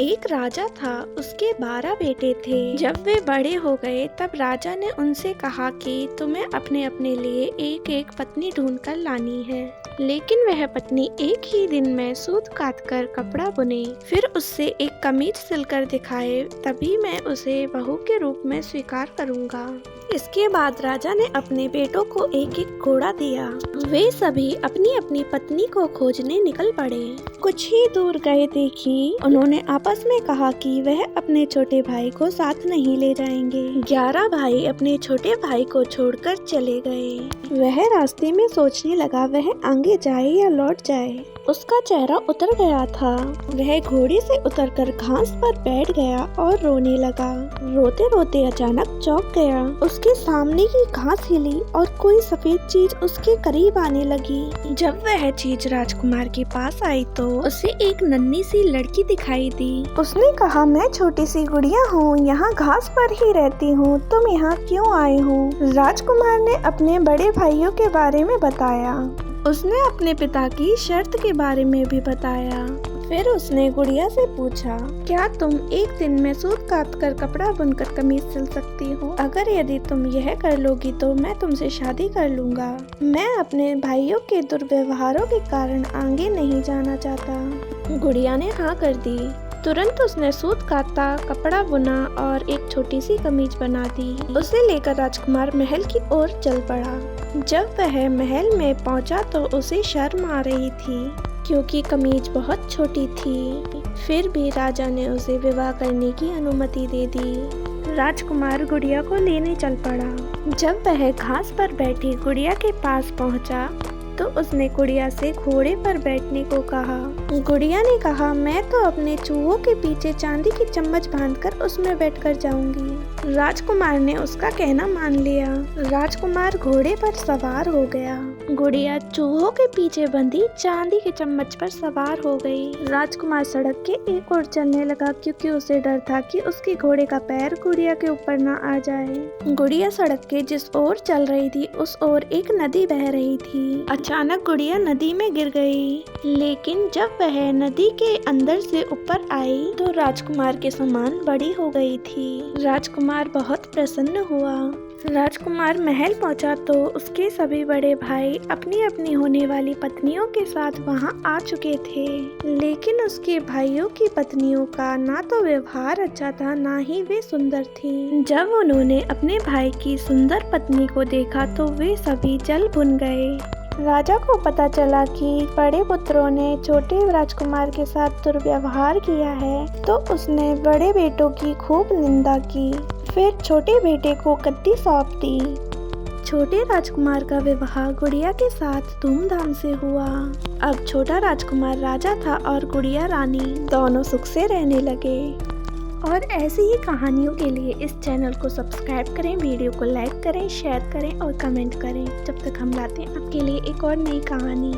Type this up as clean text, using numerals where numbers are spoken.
एक राजा था, उसके 12 बेटे थे। जब वे बड़े हो गए तब राजा ने उनसे कहा कि तुम्हें अपने अपने लिए एक एक पत्नी ढूंढ कर लानी है। लेकिन वह पत्नी एक ही दिन में सूत काट कर कपड़ा बुने, फिर उससे एक कमीज सिलकर दिखाए, तभी मैं उसे बहू के रूप में स्वीकार करूंगा। इसके बाद राजा ने अपने बेटों को एक एक घोड़ा दिया। वे सभी अपनी अपनी पत्नी को खोजने निकल पड़े। कुछ ही दूर गए देखी उन्होंने आपस में कहा कि वह अपने छोटे भाई को साथ नहीं ले जाएंगे। 11 भाई अपने छोटे भाई को छोड़कर चले गए। वह रास्ते में सोचने लगा वह आगे जाए या लौट जाए। उसका चेहरा उतर गया था। वह घोड़े से उतरकर घास पर बैठ गया और रोने लगा। रोते रोते अचानक चौंक गया। उसके सामने की घास हिली और कोई सफेद चीज उसके करीब आने लगी। जब वह चीज राजकुमार के पास आई तो उसे एक नन्ही सी लड़की दिखाई दी। उसने कहा, मैं छोटी सी गुड़िया हूँ, यहाँ घास पर ही रहती हूँ, तुम यहाँ क्यों आए हो? राजकुमार ने अपने बड़े भाइयों के बारे में बताया। उसने अपने पिता की शर्त के बारे में भी बताया। फिर उसने गुड़िया से पूछा, क्या तुम एक दिन में सूत काट कर कपड़ा बुनकर कमीज सिल सकती हो? अगर यदि तुम यह कर लोगी तो मैं तुमसे शादी कर लूँगा। मैं अपने भाइयों के दुर्व्यवहारों के कारण आगे नहीं जाना चाहता। गुड़िया ने हाँ कर दी। तुरंत उसने सूत काटा, कपड़ा बुना और एक छोटी सी कमीज बना दी। उसे लेकर राजकुमार महल की ओर चल पड़ा। जब वह महल में पहुंचा तो उसे शर्म आ रही थी क्योंकि कमीज बहुत छोटी थी। फिर भी राजा ने उसे विवाह करने की अनुमति दे दी। राजकुमार गुड़िया को लेने चल पड़ा। जब वह घास पर बैठी गुड़िया के पास पहुंचा तो उसने गुड़िया से घोड़े पर बैठने को कहा। गुड़िया ने कहा, मैं तो अपने चूहों के पीछे चांदी की चम्मच बांधकर उसमें बैठकर जाऊंगी। राजकुमार ने उसका कहना मान लिया। राजकुमार घोड़े पर सवार हो गया। गुड़िया चूहों के पीछे बंधी चांदी की चम्मच पर सवार हो गई। राजकुमार सड़क के एक ओर चलने लगा क्योंकि उसे डर था कि उसके घोड़े का पैर गुड़िया के ऊपर न आ जाए। गुड़िया सड़क के जिस ओर चल रही थी उस ओर एक नदी बह रही थी। अचानक गुड़िया नदी में गिर गई, लेकिन जब वह नदी के अंदर से ऊपर आई तो राजकुमार के समान बड़ी हो गई थी। राजकुमार बहुत प्रसन्न हुआ। राजकुमार महल पहुंचा तो उसके सभी बड़े भाई अपनी अपनी होने वाली पत्नियों के साथ वहां आ चुके थे, लेकिन उसके भाइयों की पत्नियों का ना तो व्यवहार अच्छा था ना ही वे सुंदर थी। जब उन्होंने अपने भाई की सुंदर पत्नी को देखा तो वे सभी जल भुन गए। राजा को पता चला कि बड़े पुत्रों ने छोटे राजकुमार के साथ दुर्व्यवहार किया है तो उसने बड़े बेटों की खूब निंदा की। फिर छोटे बेटे को गद्दी सौंप दी। छोटे राजकुमार का विवाह गुड़िया के साथ धूमधाम से हुआ। अब छोटा राजकुमार राजा था और गुड़िया रानी, दोनों सुख से रहने लगे। और ऐसी ही कहानियों के लिए इस चैनल को सब्सक्राइब करें, वीडियो को लाइक करें, शेयर करें और कमेंट करें। जब तक हम लाते हैं आपके लिए एक और नई कहानी।